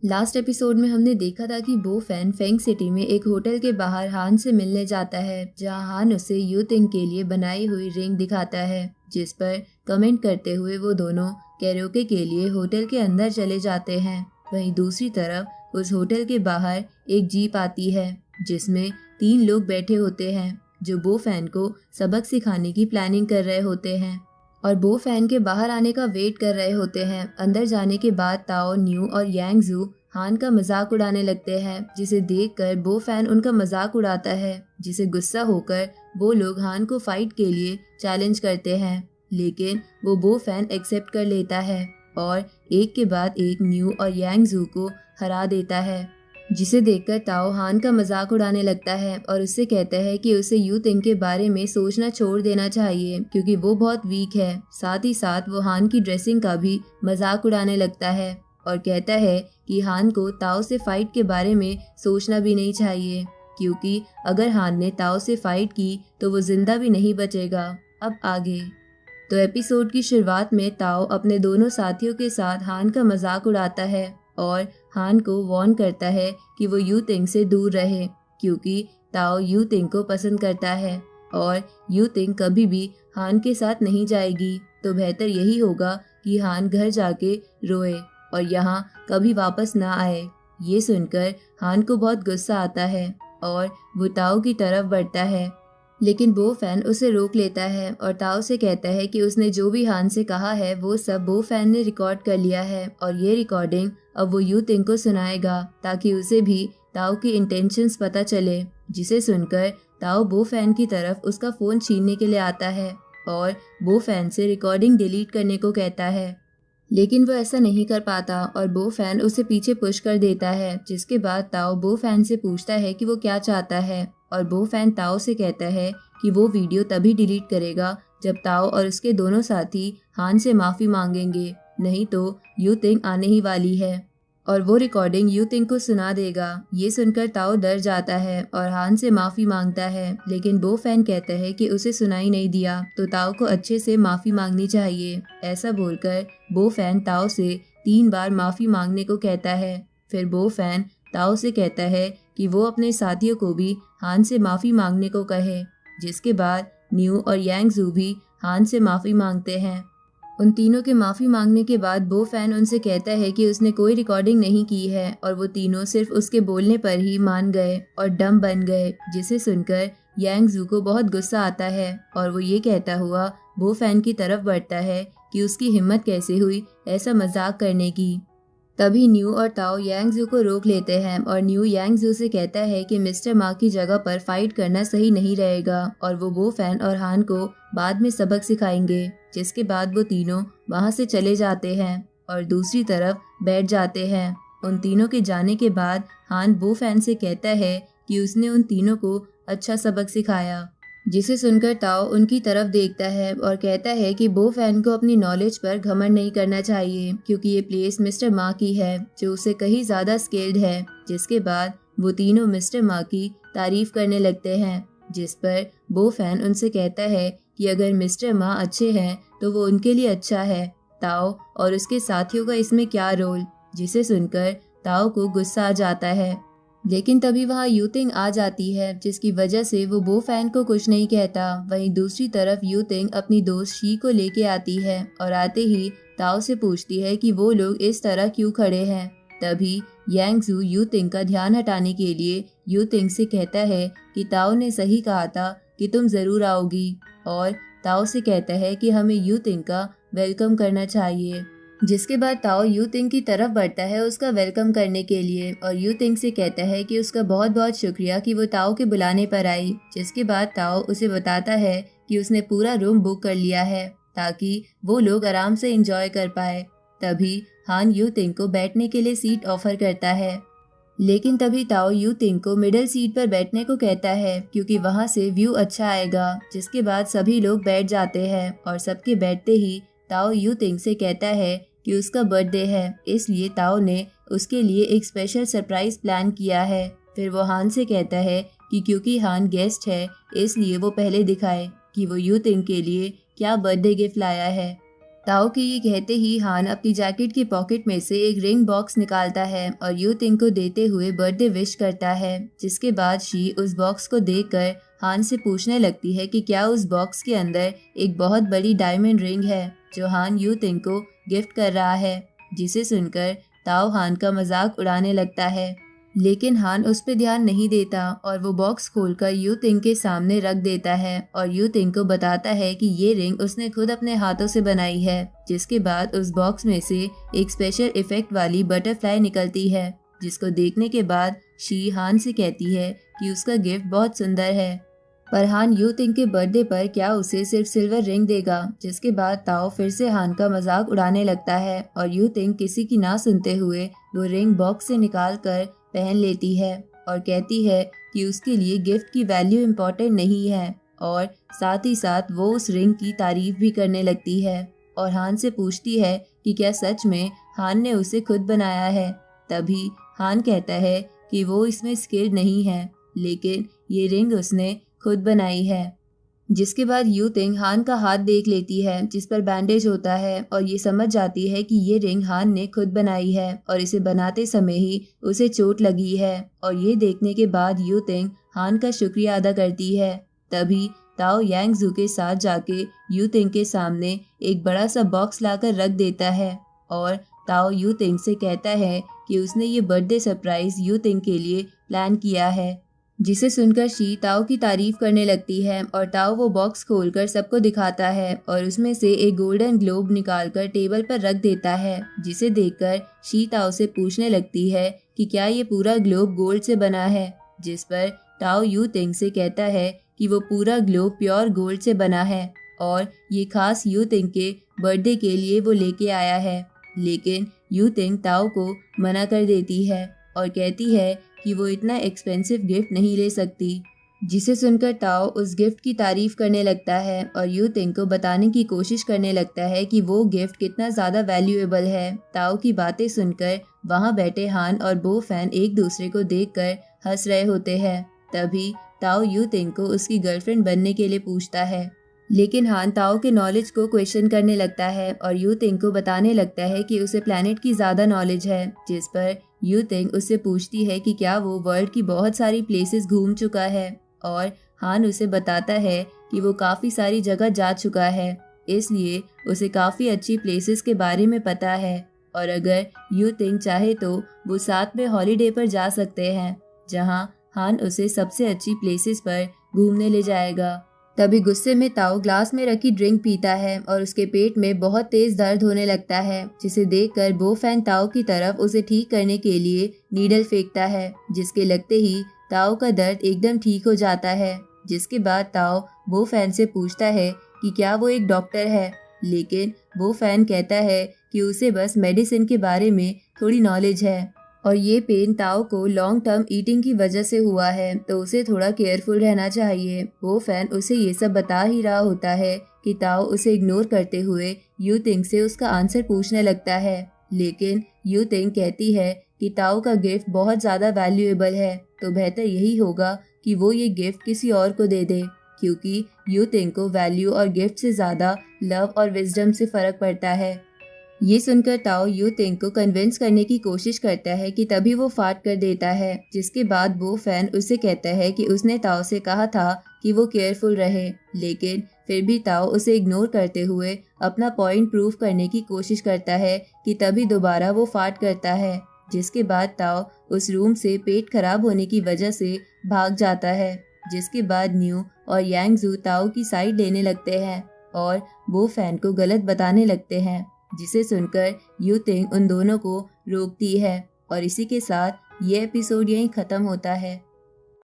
Last episode में हमने देखा था कि बो फैन फेंग सिटी में एक होटल के बाहर हान से मिलने जाता है, जहां हान उसे यू तिंग के लिए बनाई हुई रिंग दिखाता है, जिस पर कमेंट करते हुए वो दोनों कैरोके के लिए होटल के अंदर चले जाते हैं। वहीं दूसरी तरफ उस होटल के बाहर एक जीप आती है, जिसमें 3 लोग बैठे होते हैं जो बो फैन को सबक सिखाने की प्लानिंग कर रहे होते हैं और बो फैन के बाहर आने का वेट कर रहे होते हैं। अंदर जाने के बाद ताओ, न्यू और यांग जू हान का मजाक उड़ाने लगते हैं, जिसे देखकर बो फैन उनका मजाक उड़ाता है, जिसे गुस्सा होकर वो लोग हान को फाइट के लिए चैलेंज करते हैं। लेकिन वो बो फैन एक्सेप्ट कर लेता है और एक के बाद एक न्यू और यांग जू को हरा देता है, जिसे देखकर ताओ हान का मजाक उड़ाने लगता है और उससे कहता है कि उसे यू तिंग के बारे में सोचना छोड़ देना चाहिए, क्योंकि वो बहुत वीक है। साथ ही साथ वो हान की ड्रेसिंग का भी मजाक उड़ाने लगता है और कहता है कि हान को ताओ से फाइट के बारे में सोचना भी नहीं चाहिए, क्योंकि अगर हान ने ताओ से फाइट की तो वो जिंदा भी नहीं बचेगा। अब आगे तो एपिसोड की शुरुआत में ताओ अपने दोनों साथियों के साथ हान का मजाक उड़ाता है और हान को वार्न करता है कि वो यू तिंग से दूर रहे, क्योंकि ताओ यू तिंग को पसंद करता है और यू तिंग कभी भी हान के साथ नहीं जाएगी, तो बेहतर यही होगा कि हान घर जाके रोए और यहाँ कभी वापस ना आए। ये सुनकर हान को बहुत गुस्सा आता है और वो ताओ की तरफ बढ़ता है, लेकिन बो फैन उसे रोक लेता है और ताओ से कहता है कि उसने जो भी हान से कहा है वो सब बो फैन ने रिकॉर्ड कर लिया है और ये रिकॉर्डिंग अब वो यू तिंग को सुनाएगा, ताकि उसे भी ताओ की इंटेंशंस पता चले। जिसे सुनकर ताओ बो फैन की तरफ उसका फोन छीनने के लिए आता है और बो फैन से रिकॉर्डिंग डिलीट करने को कहता है, लेकिन वो ऐसा नहीं कर पाता और बो फैन उसे पीछे पुश कर देता है। जिसके बाद ताओ बो फैन से पूछता है कि वो क्या चाहता है और बो फैन ताओ से कहता है कि वो वीडियो तभी डिलीट करेगा जब ताओ और उसके दोनों साथी हान से माफ़ी मांगेंगे, नहीं तो यू तिंग आने ही वाली है और वो रिकॉर्डिंग यू तिंग को सुना देगा। ये सुनकर ताओ डर जाता है और हान से माफ़ी मांगता है, लेकिन बो फैन कहता है कि उसे सुनाई नहीं दिया तो ताओ को अच्छे से माफ़ी मांगनी चाहिए। ऐसा बोलकर बो फैन ताओ से 3 बार माफ़ी मांगने को कहता है। फिर बो फैन ताओ से कहता है कि वो अपने साथियों को भी हान से माफ़ी मांगने को कहे, जिसके बाद न्यू और यांग जू भी हान से माफ़ी मांगते हैं। उन तीनों के माफ़ी मांगने के बाद बो फैन उनसे कहता है कि उसने कोई रिकॉर्डिंग नहीं की है और वो तीनों सिर्फ उसके बोलने पर ही मान गए और डम बन गए। जिसे सुनकर यांग जू को बहुत गुस्सा आता है और वो ये कहता हुआ बो फैन की तरफ बढ़ता है कि उसकी हिम्मत कैसे हुई ऐसा मजाक करने की। तभी न्यू और ताओ यांग जू को रोक लेते हैं और न्यू यांग जू से कहता है कि मिस्टर मा की जगह पर फाइट करना सही नहीं रहेगा और वो बो फैन और हान को बाद में सबक सिखाएंगे। जिसके बाद वो तीनों वहां से चले जाते हैं और दूसरी तरफ बैठ जाते हैं। उन तीनों के जाने के बाद हान बो फैन से कहता है कि उसने उन तीनों को अच्छा सबक सिखाया, जिसे सुनकर ताओ उनकी तरफ देखता है और कहता है कि बो फैन को अपनी नॉलेज पर घमंड नहीं करना चाहिए, क्योंकि ये प्लेस मिस्टर मा की है जो उससे कहीं ज़्यादा स्किल्ड है। जिसके बाद वो तीनों मिस्टर मा की तारीफ करने लगते हैं, जिस पर बो फैन उनसे कहता है कि अगर मिस्टर मा अच्छे हैं तो वो उनके लिए अच्छा है, ताओ और उसके साथियों का इसमें क्या रोल। जिसे सुनकर ताओ को गुस्सा आ जाता है, लेकिन तभी वहाँ यू तिंग आ जाती है, जिसकी वजह से वो बो फैन को कुछ नहीं कहता। वहीं दूसरी तरफ यू तिंग अपनी दोस्त शी को लेके आती है और आते ही ताओ से पूछती है कि वो लोग इस तरह क्यों खड़े हैं। तभी यांग जू यू तिंग का ध्यान हटाने के लिए यू तिंग से कहता है कि ताओ ने सही कहा था कि तुम जरूर आओगी, और ताओ से कहता है कि हमें यू तिंग का वेलकम करना चाहिए। जिसके बाद ताओ यू तिंग की तरफ बढ़ता है उसका वेलकम करने के लिए और यू तिंग से कहता है कि उसका बहुत बहुत शुक्रिया कि वो ताओ के बुलाने पर आई। जिसके बाद ताओ उसे बताता है कि उसने पूरा रूम बुक कर लिया है ताकि वो लोग आराम से एंजॉय कर पाए। तभी हान यू तिंग को बैठने के लिए सीट ऑफर करता है, लेकिन तभी ताओ यू तिंग को मिडिल सीट पर बैठने को कहता है, क्योंकि वहाँ से व्यू अच्छा आएगा। जिसके बाद सभी लोग बैठ जाते हैं और सबके बैठते ही ताओ यू तिंग से कहता है कि उसका बर्थडे है, इसलिए ताओ ने उसके लिए एक स्पेशल सरप्राइज प्लान किया है। फिर वो हान से कहता है कि क्योंकि हान गेस्ट है इसलिए वो पहले दिखाए कि वो यू तिंग के लिए क्या बर्थडे गिफ्ट लाया है। ताओ के ये कहते ही हान अपनी जैकेट की पॉकेट में से एक रिंग बॉक्स निकालता है और यू तिंग को देते हुए बर्थडे विश करता है। जिसके बाद शी उस बॉक्स को देखकर हान से पूछने लगती है कि क्या उस बॉक्स के अंदर एक बहुत बड़ी डायमंड रिंग है जो हान यू तिंग को गिफ्ट कर रहा है। जिसे सुनकर ताओ हान का मजाक उड़ाने लगता है, लेकिन हान उस पर ध्यान नहीं देता और वो बॉक्स खोलकर यू तिंग के सामने रख देता है और यू तिंग को बताता है कि ये रिंग उसने खुद अपने हाथों से बनाई है। जिसके बाद उस बॉक्स में से एक स्पेशल इफेक्ट वाली बटरफ्लाई निकलती है, जिसको देखने के बाद शी हान से कहती है कि उसका गिफ्ट बहुत सुंदर है, पर हान यू तिंग के बर्थडे पर क्या उसे सिर्फ सिल्वर रिंग देगा। जिसके बाद ताओ फिर से हान का मजाक उड़ाने लगता है और यू तिंग किसी की ना सुनते हुए वो रिंग बॉक्स से निकाल कर पहन लेती है और कहती है कि उसके लिए गिफ्ट की वैल्यू इम्पोर्टेंट नहीं है और साथ ही साथ वो उस रिंग की तारीफ भी करने लगती है और हान से पूछती है कि क्या सच में हान ने उसे खुद बनाया है। तभी हान कहता है कि वो इसमें स्किल्ड नहीं है, लेकिन ये रिंग उसने खुद बनाई है। जिसके बाद यू तिंग हान का हाथ देख लेती है जिस पर बैंडेज होता है और ये समझ जाती है कि ये रिंग हान ने खुद बनाई है और इसे बनाते समय ही उसे चोट लगी है। और ये देखने के बाद यू तिंग हान का शुक्रिया अदा करती है। तभी ताओ यांग जू के साथ जाके यू तिंग के सामने एक बड़ा सा बॉक्स लाकर रख देता है और ताओ यू तिंग से कहता है कि उसने ये बर्थडे सरप्राइज यू तिंग के लिए प्लान किया है। जिसे सुनकर शी ताओ की तारीफ करने लगती है और ताओ वो बॉक्स खोलकर सबको दिखाता है और उसमें से एक गोल्डन ग्लोब निकालकर टेबल पर रख देता है। जिसे देखकर शी ताओ से पूछने लगती है कि क्या ये पूरा ग्लोब गोल्ड से बना है। जिस पर ताओ यू तिंग से कहता है कि वो पूरा ग्लोब प्योर गोल्ड से बना है और ये खास यू तिंग के बर्थडे के लिए वो लेके आया है। लेकिन यू तिंग ताओ को मना कर देती है और कहती है कि वो इतना एक्सपेंसिव गिफ्ट नहीं ले सकती। जिसे सुनकर ताओ उस गिफ्ट की तारीफ करने लगता है और यू तिंग को बताने की कोशिश करने लगता है कि वो गिफ्ट कितना ज़्यादा वैल्यूएबल है। ताओ की बातें सुनकर वहाँ बैठे हान और बो फैन एक दूसरे को देखकर हंस रहे होते हैं। तभी ताओ यू तिंग को उसकी गर्लफ्रेंड बनने के लिए पूछता है, लेकिन हान ताओ के नॉलेज को क्वेश्चन करने लगता है और यू तिंग को बताने लगता है कि उसे प्लैनेट की ज़्यादा नॉलेज है। जिस पर यू तिंग उससे पूछती है कि क्या वो वर्ल्ड की बहुत सारी प्लेसेस घूम चुका है और हान उसे बताता है कि वो काफ़ी सारी जगह जा चुका है, इसलिए उसे काफ़ी अच्छी प्लेसेस के बारे में पता है और अगर यू तिंग चाहे तो वो साथ में हॉलीडे पर जा सकते हैं जहां हान उसे सबसे अच्छी प्लेसेस पर घूमने ले जाएगा। तभी गुस्से में ताओ ग्लास में रखी ड्रिंक पीता है और उसके पेट में बहुत तेज दर्द होने लगता है। जिसे देखकर बो फैन ताओ की तरफ उसे ठीक करने के लिए नीडल फेंकता है, जिसके लगते ही ताओ का दर्द एकदम ठीक हो जाता है। जिसके बाद ताओ बो फैन से पूछता है कि क्या वो एक डॉक्टर है, लेकिन बो फैन कहता है कि उसे बस मेडिसिन के बारे में थोड़ी नॉलेज है और ये पेन ताओ को लॉन्ग टर्म ईटिंग की वजह से हुआ है तो उसे थोड़ा केयरफुल रहना चाहिए। वो फैन उसे ये सब बता ही रहा होता है कि ताओ उसे इग्नोर करते हुए यू तिंग से उसका आंसर पूछने लगता है, लेकिन यू तिंग कहती है कि ताओ का गिफ्ट बहुत ज़्यादा वैल्यूएबल है तो बेहतर यही होगा कि वो ये गिफ्ट किसी और को दे दे, क्योंकि यू तिंग को वैल्यू और गिफ्ट से ज़्यादा लव और विजडम से फ़र्क पड़ता है। ये सुनकर ताओ यू तिंग को कन्विंस करने की कोशिश करता है कि तभी वो फाट कर देता है। जिसके बाद बो फैन उसे कहता है कि उसने ताओ से कहा था कि वो केयरफुल रहे, लेकिन फिर भी ताओ उसे इग्नोर करते हुए अपना पॉइंट प्रूव करने की कोशिश करता है कि तभी दोबारा वो फाट करता है। जिसके बाद ताओ उस रूम से पेट खराब होने की वजह से भाग जाता है। जिसके बाद न्यू और यांग जू ताओ की साइड लेने लगते हैं और बो फैन को गलत बताने लगते हैं। जिसे सुनकर यू तिंग उन दोनों को रोकती है और इसी के साथ ये एपिसोड यहीं ख़त्म होता है।